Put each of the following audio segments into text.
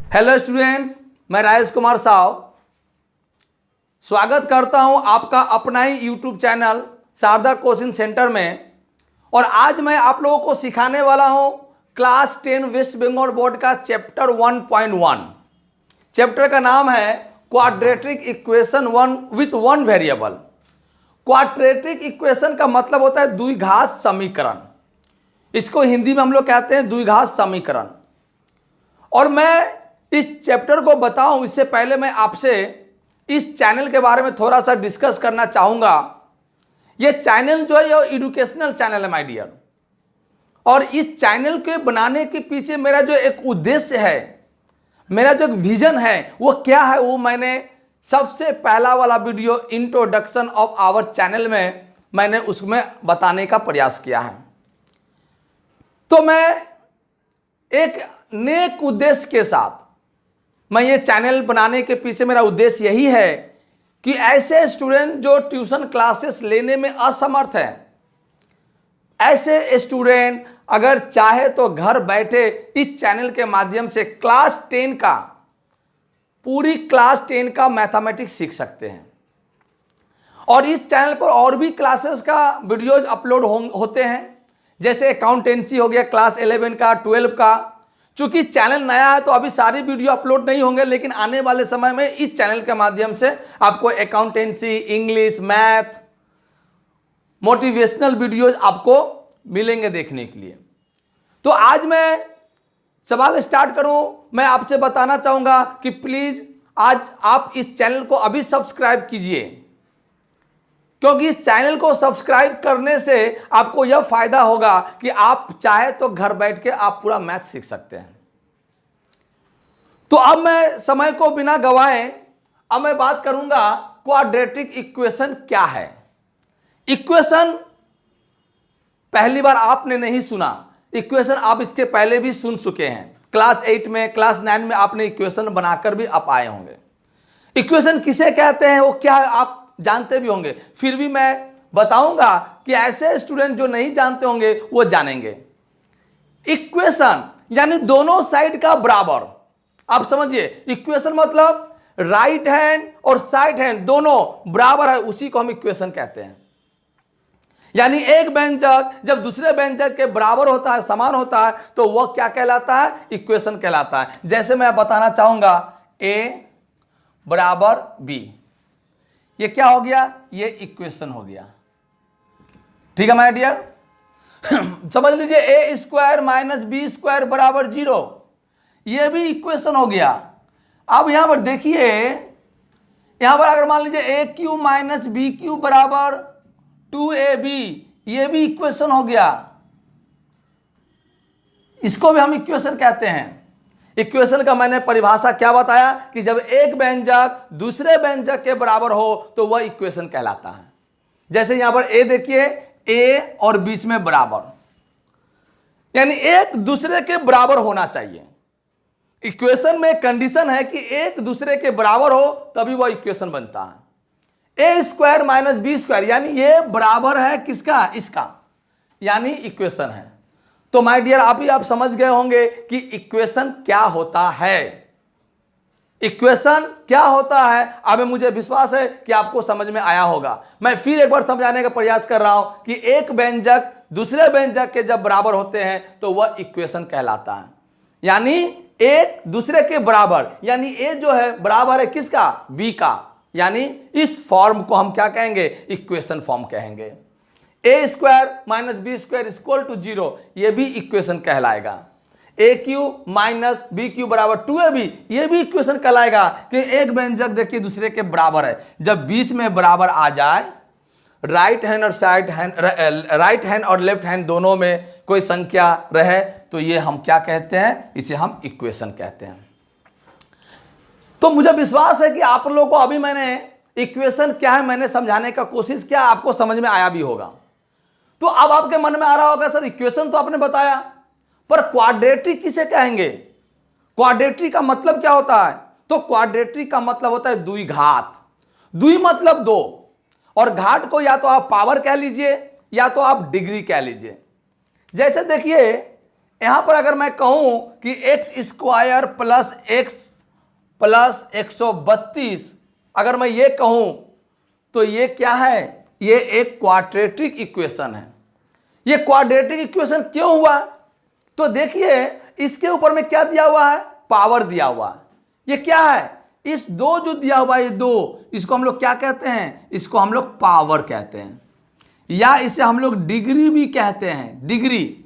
Hello students, मैं राजेश कुमार साव स्वागत करता हूं आपका अपना ही YouTube channel Sharda coaching centre में। और आज मैं आप लोगों को सिखाने वाला हूं क्लास 10 वेस्ट बंगाल बोर्ड का चैप्टर 1.1। चैप्टर का नाम है quadratic equation 1 with 1 variable. Quadratic equation का मतलब होता है द्विघात समीकरण। इसको हिंदी में हम लोग कहते हैं द्विघात समीकरण। और मैं इस चैप्टर को बताऊं इससे पहले मैं आपसे इस चैनल के बारे में थोड़ा सा डिस्कस करना चाहूंगा। ये चैनल जो है ये एजुकेशनल चैनल है माय डियर। और इस चैनल के बनाने के पीछे मेरा जो एक उद्देश्य है, मेरा जो एक विजन है वो क्या है, वो मैंने सबसे पहला वाला video introduction of our channel में मैंने उसमें बताने का प्रयास किया है। तो मैं एक नेक उद्देश्य के साथ मैं ये चैनल बनाने के पीछे मेरा उद्देश्य यही है कि ऐसे स्टूडेंट जो ट्यूशन क्लासेस लेने में असमर्थ हैं, ऐसे स्टूडेंट अगर चाहे तो घर बैठे इस चैनल के माध्यम से क्लास 10 का पूरी क्लास 10 का मैथमेटिक्स सीख सकते हैं। और इस चैनल पर और भी क्लासेस का वीडियोज अपलोड होते हैं, जैसे अकाउंटेंसी हो गया क्लास 11 का 12 का। चूंकि चैनल नया है तो अभी सारी वीडियो अपलोड नहीं होंगे, लेकिन आने वाले समय में इस चैनल के माध्यम से आपको accountancy, English, math, motivational videos आपको मिलेंगे देखने के लिए। तो आज मैं सवाल स्टार्ट करूं, मैं आपसे बताना चाहूंगा कि प्लीज आज आप इस चैनल को अभी सब्सक्राइब कीजिए, क्योंकि इस चैनल को सब्सक्राइब करने से आपको यह फायदा होगा कि आप चाहे तो घर बैठ के आप पूरा मैथ सीख सकते हैं। तो अब मैं समय को बिना गवाए अब मैं बात करूंगा क्वाड्रेटिक इक्वेशन क्या है। इक्वेशन पहली बार आपने नहीं सुना, इक्वेशन आप इसके पहले भी सुन चुके हैं। क्लास 8 में, क्लास 9 में आपने इक्वेशन बनाकर भी आप आए होंगे। इक्वेशन किसे कहते हैं वो क्या है आप जानते भी होंगे, फिर भी मैं बताऊंगा कि ऐसे स्टूडेंट जो नहीं जानते होंगे वो जानेंगे। इक्वेशन यानी दोनों साइड का बराबर। आप समझिए, इक्वेशन मतलब राइट हैंड और साइड हैंड दोनों बराबर है, उसी को हम इक्वेशन कहते हैं। यानी एक व्यंजक जब दूसरे व्यंजक के बराबर होता है, समान होता है, तो वह क्या कहलाता है? इक्वेशन कहलाता है। जैसे मैं बताना चाहूंगा a बराबर b, ये क्या हो गया? ये इक्वेशन हो गया। ठीक है माय डियर, समझ लीजिए ए स्क्वायर माइनस बी स्क्वायर बराबर 0, ये भी इक्वेशन हो गया। अब यहां पर देखिए, यहां पर अगर मान लीजिए ए क्यू माइनस बी क्यू बराबर 2ab, ये भी इक्वेशन हो गया। इसको भी हम इक्वेशन कहते हैं। इक्वेशन का मैंने परिभाषा क्या बताया कि जब एक व्यंजक दूसरे व्यंजक के बराबर हो तो वह इक्वेशन कहलाता है। जैसे यहां पर ए देखिए, ए और बीच में बराबर, यानी एक दूसरे के बराबर होना चाहिए। इक्वेशन में कंडीशन है कि एक दूसरे के बराबर हो तभी वह इक्वेशन बनता है। ए स्क्वायर माइनस बी स्क्वायर, यानी ये बराबर है किसका? इसका, यानी इक्वेशन है। तो माय डियर आप समझ गए होंगे कि इक्वेशन क्या होता है। इक्वेशन क्या होता है, अब मुझे विश्वास है कि आपको समझ में आया होगा। मैं फिर एक बार समझाने का प्रयास कर रहा हूं कि एक व्यंजक दूसरे व्यंजक के जब बराबर होते हैं तो वह इक्वेशन कहलाता है। यानी एक दूसरे के बराबर, यानी ए जो है बराबर है किसका? बी का, यानी इस फॉर्म को हम क्या कहेंगे? इक्वेशन फॉर्म कहेंगे। A square minus B square equal to 0, यह भी इक्वेशन कहलाएगा। A Q minus B Q बराबर 2ab, यह भी इक्वेशन कहलाएगा कि एक व्यंजक देखिए दूसरे के बराबर है। जब बीच में बराबर आ जाए, राइट हैंड और साइड हैंड, राइट हैंड और लेफ्ट हैंड दोनों में कोई संख्या रहे तो ये हम क्या कहते हैं? इसे हम इक्वेशन कहते हैं। तो मुझे विश्वास है कि आप लोगों को अभी मैंने इक्वेशन क्या है मैंने समझाने का कोशिश किया, आपको समझ में आया भी होगा। तो अब आपके मन में आ रहा होगा सर इक्वेशन तो आपने बताया, पर क्वाड्रेटिक किसे कहेंगे? क्वाड्रेटिक का मतलब क्या होता है? तो क्वाड्रेटिक का मतलब होता है द्विघात। द्वि मतलब दो, और घाट को या तो आप पावर कह लीजिए या तो आप डिग्री कह लीजिए। जैसे देखिए यहां पर अगर मैं कहूं कि x square plus X plus 132, अगर मैं ये कहूं तो ये क्या है, ये एक क्वाड्रेटिक इक्वेशन है। ये क्वाड्रेटिक इक्वेशन क्यों हुआ, तो देखिए इसके ऊपर में क्या दिया हुआ है, पावर दिया हुआ है। ये क्या है, इस दो जो दिया हुआ है, ये दो, इसको हम लोग क्या कहते हैं, इसको हम लोग पावर कहते हैं, या इसे हम लोग डिग्री भी कहते हैं। डिग्री,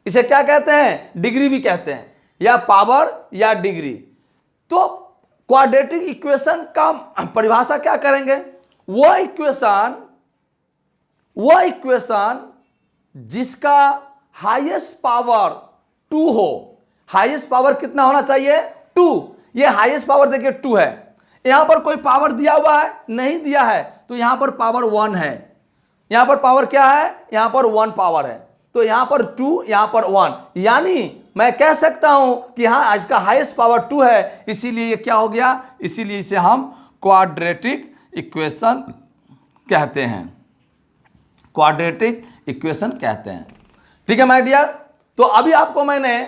इसे क्या कहते हैं, डिग्री भी कहते हैं, या पावर या डिग्री। तो क्वाड्रेटिक इक्वेशन का परिभाषा क्या करेंगे, वो इक्वेशन जिसका हाईएस्ट पावर 2 हो। हाईएस्ट पावर कितना होना चाहिए, 2। ये हाईएस्ट पावर देखिए 2 है। यहां पर कोई पावर दिया हुआ है, नहीं दिया है, तो यहां पर पावर 1 है। यहां पर पावर क्या है, यहां पर 1 पावर है, तो यहां पर 2, यहां पर 1, यानी मैं कह सकता हूं कि हाँ इसका हाईएस्ट पावर 2 है, इसीलिए ये क्या हो गया, इसीलिए इसे हम क्वाड्रेटिक इक्वेशन कहते हैं। क्वाड्रेटिक इक्वेशन कहते हैं। ठीक है माय डियर। तो अभी आपको मैंने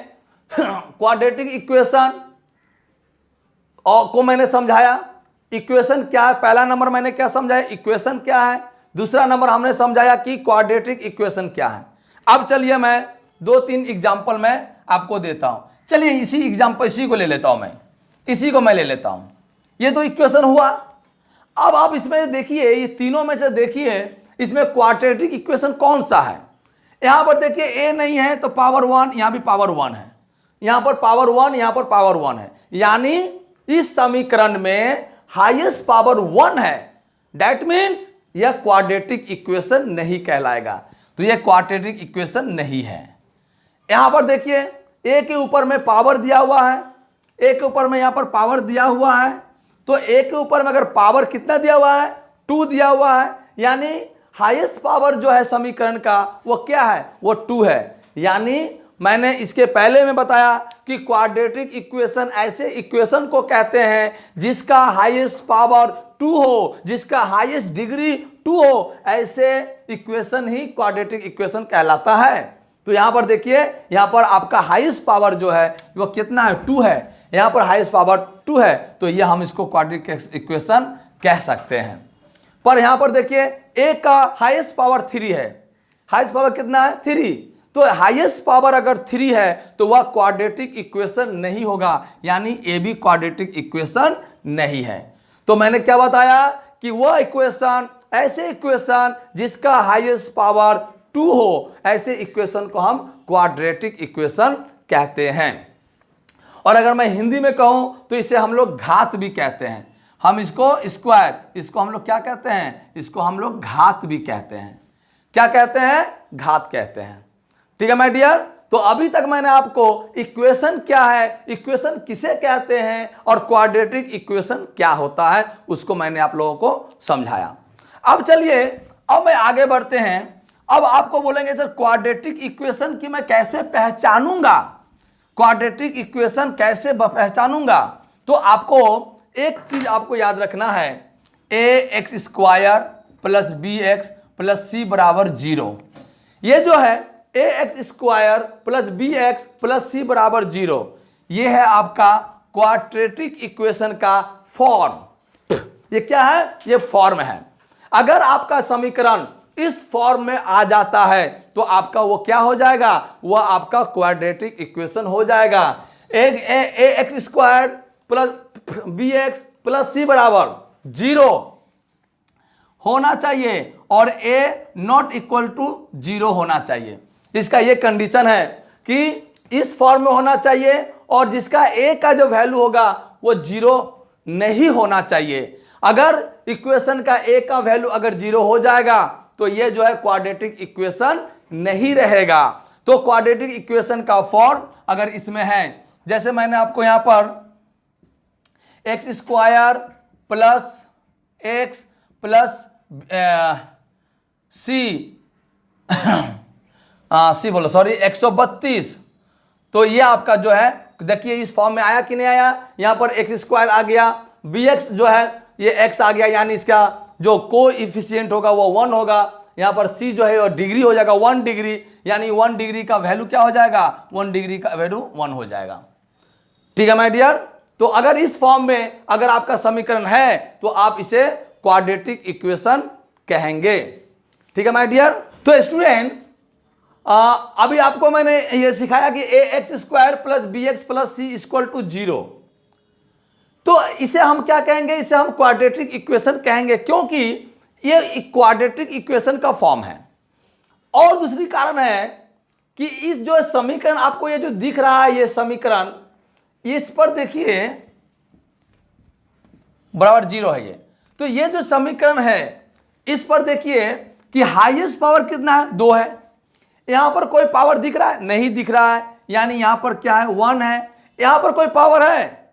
क्वाड्रेटिक इक्वेशन को मैंने समझाया, इक्वेशन क्या है। पहला नंबर मैंने क्या समझाया, इक्वेशन क्या है। दूसरा नंबर हमने समझाया कि क्वाड्रेटिक इक्वेशन क्या है। अब चलिए मैं 2-3 एग्जाम्पल मैं आपको देता हूं। चलिए इसी एग्जाम्पल, इसी को ले लेता हूं मैं, इसी को मैं ले लेता हूं। ये तो इक्वेशन हुआ। अब आप इसमें देखिए, ये तीनों में से देखिए इसमें क्वाड्रेटिक इक्वेशन कौन सा है। यहां पर देखिए ए नहीं है तो पावर 1, यहां भी पावर 1 है, यहां पर पावर 1, यहां पर पावर 1 है, यानी इस समीकरण में हाईएस्ट पावर 1 है। दैट मीन्स यह क्वाड्रेटिक इक्वेशन नहीं कहलाएगा, तो यह क्वाड्रेटिक इक्वेशन नहीं है। यहां पर देखिए ए के ऊपर में पावर दिया हुआ है, ए के ऊपर में यहां पर पावर दिया हुआ है, तो ए के ऊपर में अगर पावर कितना दिया हुआ है, 2 दिया हुआ है, यानी हाईएस्ट पावर जो है समीकरण का वो क्या है, वो 2 है। यानी मैंने इसके पहले में बताया कि क्वाड्रेटिक इक्वेशन ऐसे इक्वेशन को कहते हैं जिसका हाईएस्ट पावर 2 हो, जिसका हाईएस्ट डिग्री 2 हो, ऐसे इक्वेशन ही क्वाड्रेटिक इक्वेशन कहलाता है। तो यहां पर देखिए, यहां पर आपका हाईएस्ट पावर जो है वो कितना है, 2 है, यहां पर हाईएस्ट पावर 2 है, तो यह हम इसको क्वाड्रेटिक इक्वेशन कह सकते हैं। पर यहां पर देखिए ए का हाईएस्ट पावर 3 है, हाईएस्ट पावर कितना है, 3, तो हाईएस्ट पावर अगर 3 है तो वह क्वाड्रेटिक इक्वेशन नहीं होगा, यानी ए भी क्वाड्रेटिक इक्वेशन नहीं है। तो मैंने क्या बताया कि वह इक्वेशन, ऐसे इक्वेशन जिसका हाईएस्ट पावर 2 हो, ऐसे इक्वेशन को हम क्वाड्रेटिक इक्वेशन कहते हैं। और अगर मैं हिंदी में कहूं तो इसे हम लोग घात भी कहते हैं। हम इसको स्क्वायर, इसको हम लोग क्या कहते हैं, इसको हम लोग घात भी कहते हैं। क्या कहते हैं, घात कहते हैं। ठीक है माय डियर। तो अभी तक मैंने आपको इक्वेशन क्या है, इक्वेशन किसे कहते हैं और क्वाड्रेटिक इक्वेशन क्या होता है उसको मैंने आप लोगों को समझाया। अब चलिए, अब मैं आगे बढ़ते हैं। अब आपको बोलेंगे सर क्वाड्रेटिक इक्वेशन की मैं कैसे पहचानूंगा, क्वाड्रेटिक इक्वेशन कैसे पहचानूंगा। तो आपको एक चीज आपको याद रखना है, ax square plus B X plus C बराबर 0। ये जो है ax square plus B X plus C बराबर 0, ये है आपका क्वाड्रेटिक इक्वेशन का फॉर्म। ये क्या है, ये फॉर्म है। अगर आपका समीकरण इस फॉर्म में आ जाता है तो आपका वो क्या हो जाएगा, वह आपका क्वाड्रेटिक इक्वेशन हो जाएगा। ax square plus B X plus C बराबर 0 होना चाहिए और a नॉट इक्वल टू 0 होना चाहिए। इसका ये कंडीशन है कि इस फॉर्म में होना चाहिए और जिसका a का जो वैल्यू होगा वो 0 नहीं होना चाहिए। अगर इक्वेशन का a का वैल्यू अगर 0 हो जाएगा तो ये जो है क्वाड्रेटिक इक्वेशन नहीं रहेगा। तो क्वाड्रेटिक इक्वेशन का फॉर्म अगर इसमें है, जैसे मैंने आपको यहां पर X square plus X plus C बोलो सॉरी 132, तो ये आपका जो है देखिए इस फॉर्म में आया कि नहीं आया। यहां पर एक्स स्क्वायर आ गया, बी एक्स जो है ये एक्स आ गया, यानी इसका जो कोएफिशिएंट होगा वो 1 होगा, यहाँ पर c जो है और डिग्री हो जाएगा 1 डिग्री, यानी 1 डिग्री का वैल्यू क्या हो जाएगा, 1 डिग्री का वैल्यू 1 हो जाएगा। ठीक है माय डियर। तो अगर इस फॉर्म में अगर आपका समीकरण है तो आप इसे क्वाड्रेटिक इक्वेशन कहेंगे। ठीक है माय डियर। तो स्टूडेंट्स अभी आपको मैंने ये सिखाया कि ax² plus bx plus c equal to 0, तो इसे हम क्या कहेंगे, इसे हम क्वाड्रेटिक इक्वेशन कहेंगे, क्योंकि ये क्वाड्रेटिक इक्वेशन का फॉर्म है। और दूसरी कारण है कि इस जो समीकरण आपको ये जो दिख रहा है, ये समीकरण, इस पर देखिए बराबर 0 है ये, तो ये जो समीकरण है इस पर देखिए कि हाईएस्ट पावर कितना है, 2 है। यहां पर कोई पावर दिख रहा है, नहीं दिख रहा है, यानी यहां पर क्या है, 1 है। यहां पर कोई पावर है,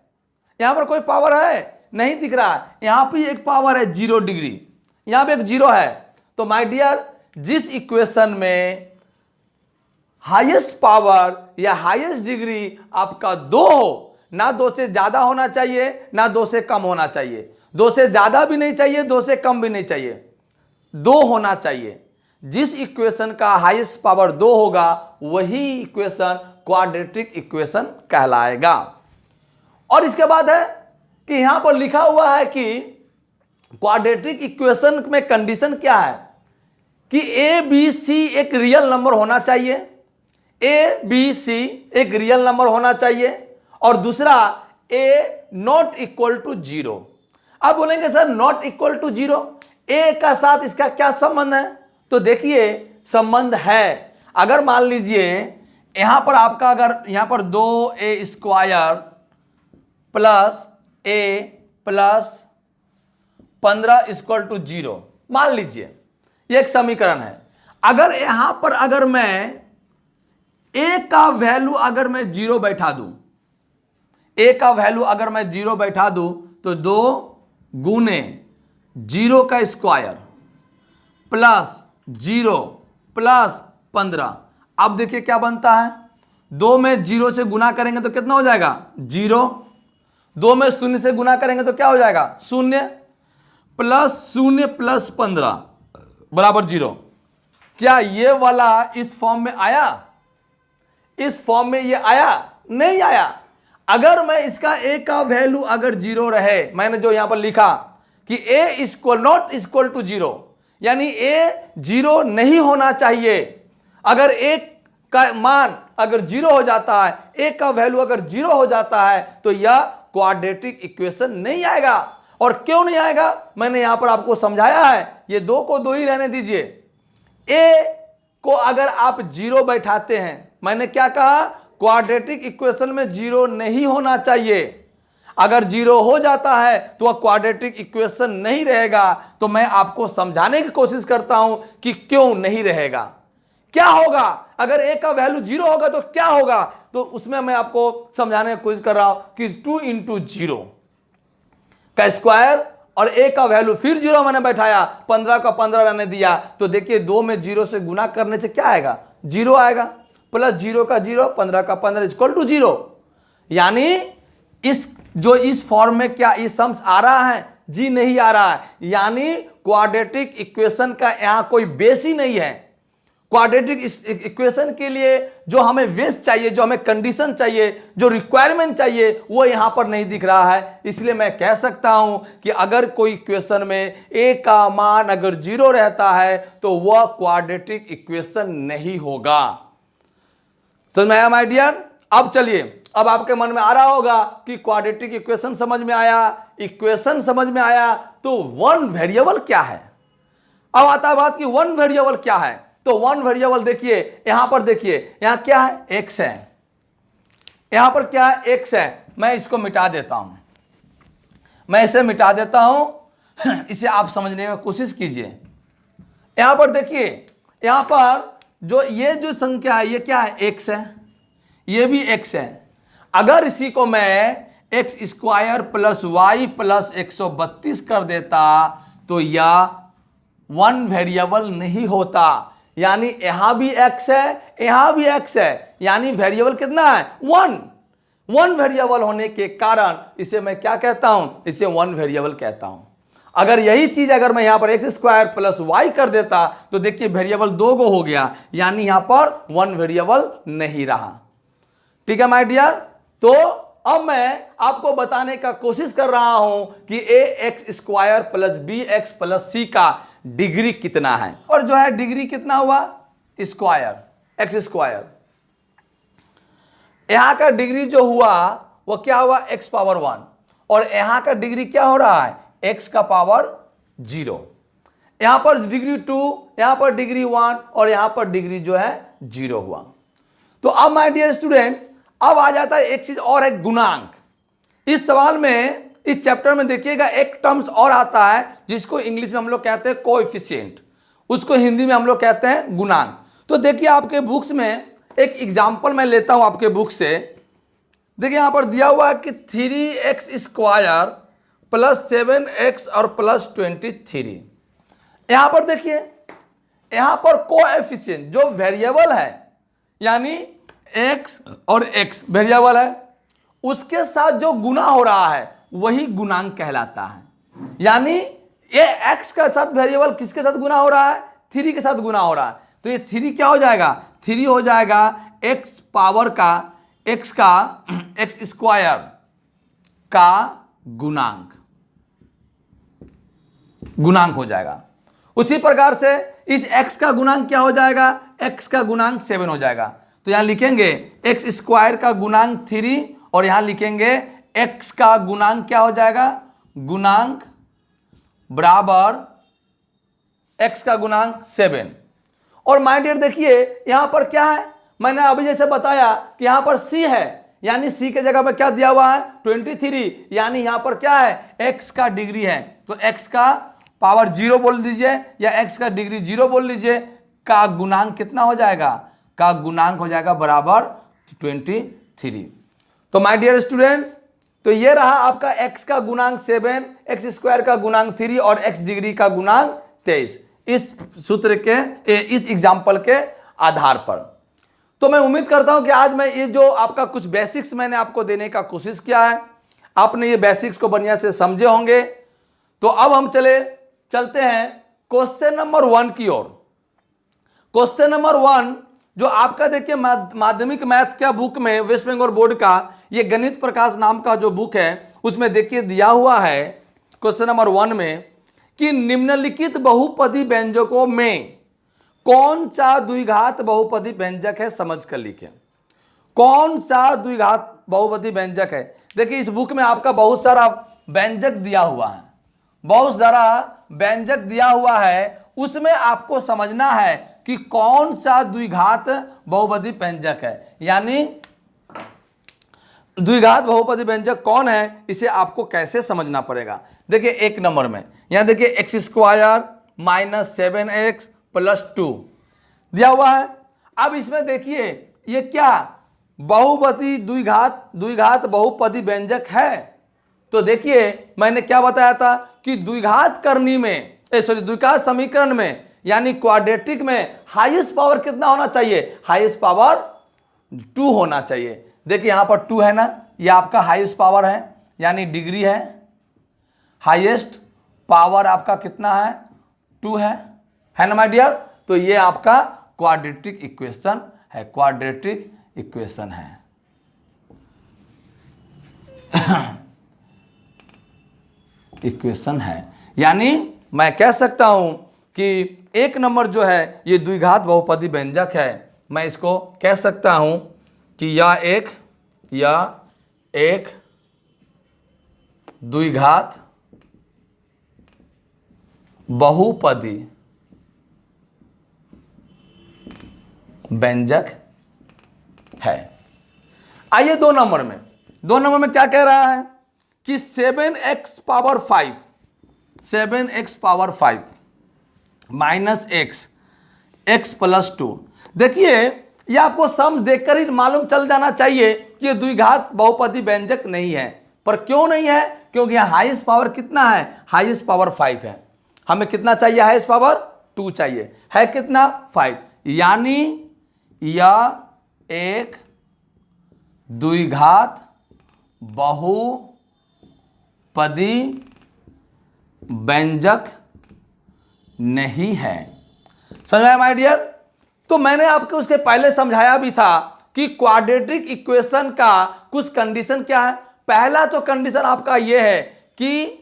यहां पर कोई पावर है, नहीं दिख रहा है। यहां पर एक पावर है 0 डिग्री, यहां पे एक 0 है। तो माय डियर, जिस इक्वेशन में हाईएस्ट पावर या हाईएस्ट डिग्री आपका 2 हो, ना 2 से ज्यादा होना चाहिए ना 2 से कम होना चाहिए, 2 से ज्यादा भी नहीं चाहिए 2 से कम भी नहीं चाहिए, 2 होना चाहिए। जिस इक्वेशन का हाईएस्ट पावर 2 होगा वही इक्वेशन क्वाड्रेटिक इक्वेशन कहलाएगा। और इसके बाद है कि यहां पर लिखा हुआ है कि क्वाड्रेटिक इक्वेशन में कंडीशन क्या है कि ए बी सी एक रियल नंबर होना चाहिए, ए बी सी एक रियल नंबर होना चाहिए, और दूसरा ए नॉट इक्वल टू 0। अब बोलेंगे सर नॉट इक्वल टू 0, ए का साथ इसका क्या संबंध है, तो देखिए संबंध है। अगर मान लीजिए यहां पर आपका अगर यहां पर 2a² plus a plus 15 equal to 0, मान लीजिए ये एक समीकरण है। अगर यहां पर अगर मैं a का वैल्यू अगर मैं 0 बैठा दूं, a का वैल्यू अगर मैं 0 बैठा दूं, तो 2 गुने 0 का स्क्वायर प्लस 0 प्लस 15। अब देखिए क्या बनता है, 2 में 0 से गुना करेंगे तो कितना हो जाएगा, 0। 2 में 0 से गुना करेंगे तो क्या हो जाएगा, 0 प्लस 0 प्लस 15 बराबर 0। क्या ये वाला इस फॉर्म में आया, इस फॉर्म में ये आया, नहीं आया। अगर मैं इसका a का वैल्यू अगर 0 रहे, मैंने जो यहां पर लिखा कि a equal not equal to 0, यानी a 0 नहीं होना चाहिए। अगर a का मान अगर 0 हो जाता है, a का वैल्यू अगर 0 हो जाता है, तो यह क्वाड्रेटिक इक्वेशन नहीं आएगा। और क्यों नहीं आएगा, मैंने यहां पर आपको समझाया है। ये 2 को 2 ही रहने दीजिए। a को अगर आप 0 बैठाते हैं, मैंने क्या कहा, क्वाड्रेटिक इक्वेशन में 0 नहीं होना चाहिए। अगर 0 हो जाता है तो वह क्वाड्रेटिक इक्वेशन नहीं रहेगा। तो मैं आपको समझाने की कोशिश करता हूं कि क्यों नहीं रहेगा, क्या होगा। अगर a का वैल्यू 0 होगा तो क्या होगा, तो उसमें मैं आपको समझाने की कोशिश कर रहा हूं कि 2 इंटू 0 का स्क्वायर और a का वैल्यू फिर 0 मैंने बैठाया, 15 का 15 रहने दिया, तो देखिए 2 में 0 से गुना करने से क्या आएगा, 0 आएगा, प्लस 0 का 0, 15 का 15 इक्वल टू 0। यानी इस फॉर्म में क्या ये सम्स आ रहा है, जी नहीं आ रहा है। यानी क्वाड्रेटिक इक्वेशन का यहां कोई बेस ही नहीं है। क्वाड्रेटिक इक्वेशन के लिए जो हमें बेस चाहिए, जो हमें कंडीशन चाहिए, जो रिक्वायरमेंट चाहिए, वो यहां पर नहीं दिख रहा है। इसलिए मैं कह सकता हूं कि अगर कोई इक्वेशन में a का मान अगर 0 रहता है तो वह क्वाड्रेटिक इक्वेशन नहीं होगा। समझ में आया माय डियर। अब चलिए, अब आपके मन में आ रहा होगा कि क्वाड्रेटिक इक्वेशन समझ में आया, इक्वेशन समझ में आया, तो वन वेरिएबल क्या है। अब आता है बात कि वन वेरिएबल क्या है। तो वन वेरिएबल देखिए, यहां पर देखिए, यहां क्या है, x है, यहां पर क्या है, x है। मैं इसको मिटा देता हूं, मैं इसे मिटा देता हूं, इसे आप समझने में कोशिश कीजिए। यहां पर देखिए, यहां पर जो ये जो संख्या है, ये क्या है, x है, ये भी x है। अगर इसी को मैं x² प्लस y प्लस 132 कर देता तो यह वन वेरिएबल नहीं होता। यानी यहां भी x है, यहां भी x है, यानी वेरिएबल कितना है, 1। वन वेरिएबल होने के कारण इसे मैं क्या कहता हूं, इसे वन वेरिएबल कहता हूं। अगर यही चीज अगर मैं यहां पर एक्स स्क्वायर प्लस वाई कर देता तो देखिए वेरिएबल 2 गो हो गया, यानी यहां पर 1 वेरिएबल नहीं रहा। ठीक है माय डियर। तो अब मैं आपको बताने का कोशिश कर रहा हूं कि A X square plus B X plus C का डिग्री कितना है, और जो है डिग्री कितना हुआ स्क्वायर एक्स स्क्वायर। यहां का डिग्री जो हुआ वो क्या हुआ एक्स पावर 1, और यहां का डिग्री क्या हो रहा है एक्स का पावर 0। यहां पर डिग्री 2, यहां पर डिग्री 1 और यहां पर डिग्री जो है 0 हुआ। तो अब माय डियर स्टूडेंट्स अब आ जाता है एक चीज और है गुणांक। इस सवाल में इस चैप्टर में देखिएगा एक टर्म्स और आता है जिसको इंग्लिश में हम लोग कहते हैं कोएफिशिएंट, उसको हिंदी में हम लोग कहते हैं गुणांक। तो देखिए आपके बुक्स में एक एग्जांपल मैं लेता हूं आपके बुक से। देखिए यहां पर दिया हुआ है कि 3x स्क्वायर प्लस 7x और प्लस 23। यहां पर देखिए यहां पर कोएफिशिएंट जो वेरिएबल है, यानी x और x वेरिएबल है, उसके साथ जो गुना हो रहा है वही गुणांक कहलाता है। यानी ये x के साथ वेरिएबल किसके साथ गुना हो रहा है 3 के साथ गुना हो रहा है, तो ये 3 क्या हो जाएगा 3 हो जाएगा x पावर का x का x स्क्वायर का गुणांक हो जाएगा। उसी प्रकार से इस x का गुणांक क्या हो जाएगा x का गुणांक 7 हो जाएगा। तो यहां लिखेंगे x स्क्वायर का गुणांक 3 और यहां लिखेंगे x का गुणांक क्या हो जाएगा गुणांक बराबर x का गुणांक 7। और माय डियर देखिए यहां पर क्या है, मैंने अभी जैसे बताया कि यहां पर c है, यानी c के जगह पर क्या दिया हुआ है 23, यानी यहां पर क्या है x का डिग्री है, तो x का पावर 0 बोल दीजिए या x का डिग्री 0 बोल लीजिए, का गुणांक कितना हो जाएगा का गुणांक हो जाएगा बराबर 23। तो माय डियर स्टूडेंट्स तो ये रहा आपका x का गुणांक 7, x स्क्वायर का गुणांक 3 और x डिग्री का गुणांक 23, इस सूत्र के इस एग्जाम्पल के आधार पर। तो मैं उम्मीद करता हूं कि आज मैं ये जो आपका कुछ बेसिक्स मैंने आपको देने का कोशिश किया है, आपने ये बेसिक्स को बढ़िया से समझे होंगे। तो अब हम चलते हैं क्वेश्चन नंबर 1 की ओर। क्वेश्चन नंबर 1 जो आपका देखिए माध्यमिक मैथ का बुक में वेस्ट बंगाल बोर्ड का ये गणित प्रकाश नाम का जो बुक है उसमें देखिए दिया हुआ है क्वेश्चन नंबर 1 में कि निम्नलिखित बहुपदी व्यंजकों में कौन सा द्विघात बहुपदी व्यंजक है, समझ कर लिखें कौन सा द्विघात बहुपदी व्यंजक है। देखिए इस बुक में आपका बहुत सारा व्यंजक दिया हुआ है, बहुत सारा व्यंजक दिया हुआ है, उसमें आपको समझना है कि कौन सा द्विघात बहुपदी व्यंजक है, यानी द्विघात बहुपदी व्यंजक कौन है इसे आपको कैसे समझना पड़ेगा। देखिए एक नंबर में यहां देखिए x square minus 7x plus 2 दिया हुआ है। अब इसमें देखिए ये क्या बहुपदी द्विघात बहुपदी व्यंजक है। तो देखिए मैंने क्या बताया था कि द्विघात करनी में द्विघात समीकरण में यानी क्वाड्रेटिक में हाईएस्ट पावर कितना होना चाहिए, हाईएस्ट पावर 2 होना चाहिए। देखिए यहां पर 2 है ना, ये आपका हाईएस्ट पावर है यानी डिग्री है, हाईएस्ट पावर आपका कितना है 2 है ना माय डियर। तो ये आपका क्वाड्रेटिक इक्वेशन है, क्वाड्रेटिक इक्वेशन है। इक्वेशन है, यानी मैं कह सकता हूं कि एक नंबर जो है ये द्विघात बहुपदी व्यंजक है। मैं इसको कह सकता हूं कि यह एक द्विघात बहुपदी व्यंजक है। आइए 2 नंबर में क्या कह रहा है कि 7x power 5 minus x plus 2। देखिए ये आपको सम देखकर ही मालूम चल जाना चाहिए कि ये द्विघात बहुपदी व्यंजक नहीं है। पर क्यों नहीं है, क्योंकि यहाँ हाईएस्ट पावर कितना है, हाईएस्ट पावर 5 है। हमें कितना चाहिए, हाईएस्ट पावर 2 चाहिए, है कितना 5, यानी यह एक द्विघात बहुपदी व्यंजक नहीं है। समझ आया माय डियर? तो मैंने आपको उसके पहले समझाया भी था कि क्वाड्रेटिक इक्वेशन का कुछ कंडीशन क्या है। पहला तो कंडीशन आपका यह है कि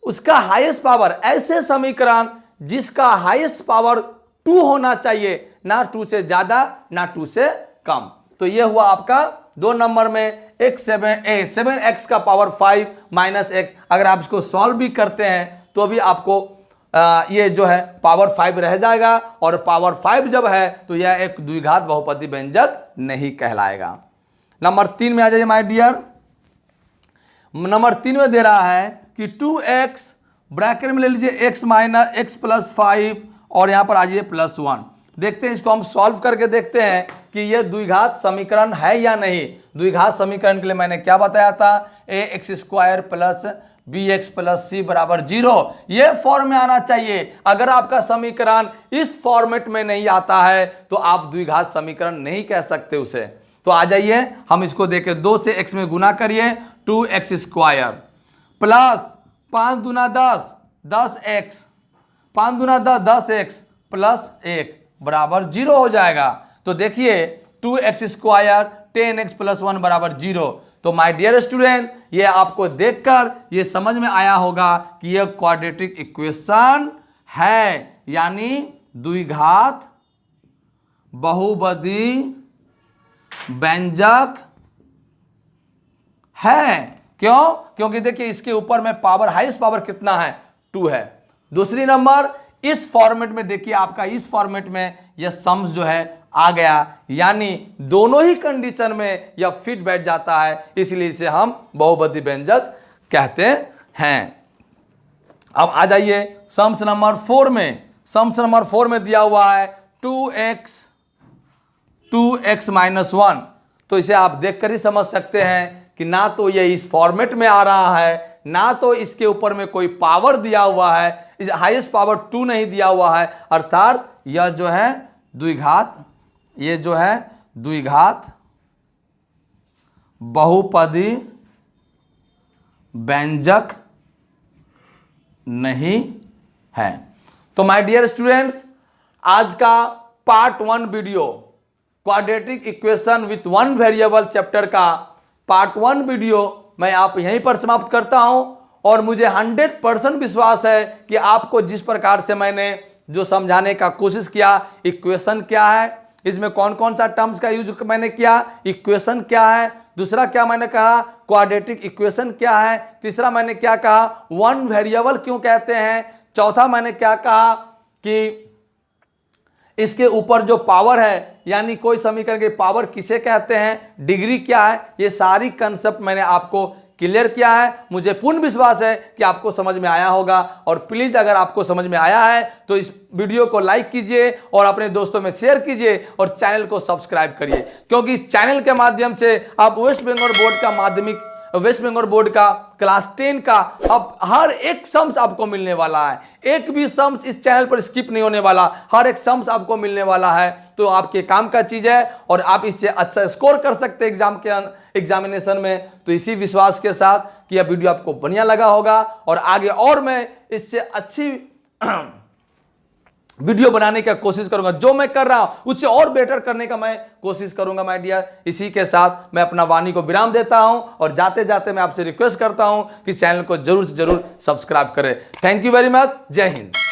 उसका हाईएस्ट पावर, ऐसे समीकरण जिसका हाईएस्ट पावर 2 होना चाहिए, ना 2 से ज्यादा ना 2 से कम। तो यह हुआ आपका 2 नंबर में 7x का पावर 5 माइनस x। अगर आप इसको सॉल्व भी करते हैं तो भी आपको ये जो है पावर 5 रह जाएगा, और पावर 5 जब है तो यह एक द्विघात बहुपदी व्यंजक नहीं कहलाएगा। नंबर 3 में आ जाइए माय डियर। नंबर 3 में दे रहा है कि 2x ब्रैकेट में ले लीजिए x माइनस x प्लस 5 और यहां पर आ जाइए +1। देखते हैं इसको हम सॉल्व करके देखते हैं कि यह द्विघात समीकरण है या नहीं। द्विघात समीकरण के लिए मैंने क्या बताया था, ax² plus bx plus c बराबर 0, यह फॉर्म में आना चाहिए। अगर आपका समीकरण इस फॉर्मेट में नहीं आता है तो आप द्विघात समीकरण नहीं कह सकते उसे। तो आ जाइए हम इसको देखें, 2 से x में गुना करिए, 2x² प्लस 5 दूना 10, 10x, 5 दूना 10, 10x प्लस 1 बराबर 0 हो जाएगा। तो देखिए 2x² 10x प्लस 1 बराबर 0। तो माय डियर स्टूडेंट, ये आपको देखकर ये समझ में आया होगा कि ये क्वाड्रेटिक इक्वेशन है, यानी द्विघात बहुपदी व्यंजक है। क्यों? क्योंकि देखिए इसके ऊपर में पावर, हाईएस्ट पावर कितना है, 2 है। दूसरी नंबर, इस फॉर्मेट में देखिए आपका, इस फॉर्मेट में यह सम्स जो है आ गया, यानी दोनों ही कंडीशन में यह फिट बैठ जाता है, इसलिए इसे हम बहुपदी व्यंजक कहते हैं। अब आ जाइए सम्स नंबर 4 में। सम्स नंबर 4 में दिया हुआ है 2x माइनस 1। तो इसे आप देखकर ही समझ सकते हैं कि ना तो ये इस फॉर्मेट में आ रहा है, ना तो इसके ऊपर में कोई पावर दिया हुआ है, इस हाईएस्ट पावर 2 नहीं दिया हुआ है, अर्थात यह जो है द्विघात, ये जो है द्विघात बहुपदी व्यंजक नहीं है। तो माय डियर स्टूडेंट्स, आज का part 1 video quadratic equation with 1 variable chapter का पार्ट 1 वीडियो मैं आप यहीं पर समाप्त करता हूं, और मुझे 100% विश्वास है कि आपको जिस प्रकार से मैंने जो समझाने का कोशिश किया, इक्वेशन क्या है, इसमें कौन कौन सा टर्म्स का यूज मैंने किया, इक्वेशन क्या है, दूसरा क्या मैंने कहा क्वाड्रेटिक इक्वेशन क्या है, तीसरा मैंने क्या कहा 1 वेरिएबल क्यों कहते हैं, चौथा मैंने क्या कहा कि इसके ऊपर जो पावर है, यानी कोई समीकरण की पावर किसे कहते हैं, डिग्री क्या है, ये सारी कंसेप्ट मैंने आपको क्लियर किया है। मुझे पूर्ण विश्वास है कि आपको समझ में आया होगा, और प्लीज़ अगर आपको समझ में आया है तो इस वीडियो को लाइक कीजिए और अपने दोस्तों में शेयर कीजिए और चैनल को सब्सक्राइब करिए, क्योंकि इस चैनल के माध्यम से आप वेस्ट बंगाल बोर्ड का क्लास 10 का अब हर एक सम्स आपको मिलने वाला है। एक भी सम्स इस चैनल पर स्किप नहीं होने वाला, हर एक सम्स आपको मिलने वाला है। तो आपके काम का चीज है और आप इससे अच्छा स्कोर कर सकते हैं एग्जामिनेशन में। तो इसी विश्वास के साथ कि यह वीडियो आपको बढ़िया लगा होगा, और आगे और मैं इससे अच्छी वीडियो बनाने की कोशिश करूंगा, जो मैं कर रहा हूं उससे और बेटर करने का मैं कोशिश करूंगा माय डियर। इसी के साथ मैं अपना वाणी को विराम देता हूं, और जाते जाते मैं आपसे रिक्वेस्ट करता हूं कि चैनल को जरूर से जरूर सब्सक्राइब करें। Thank you very much. जय हिंद।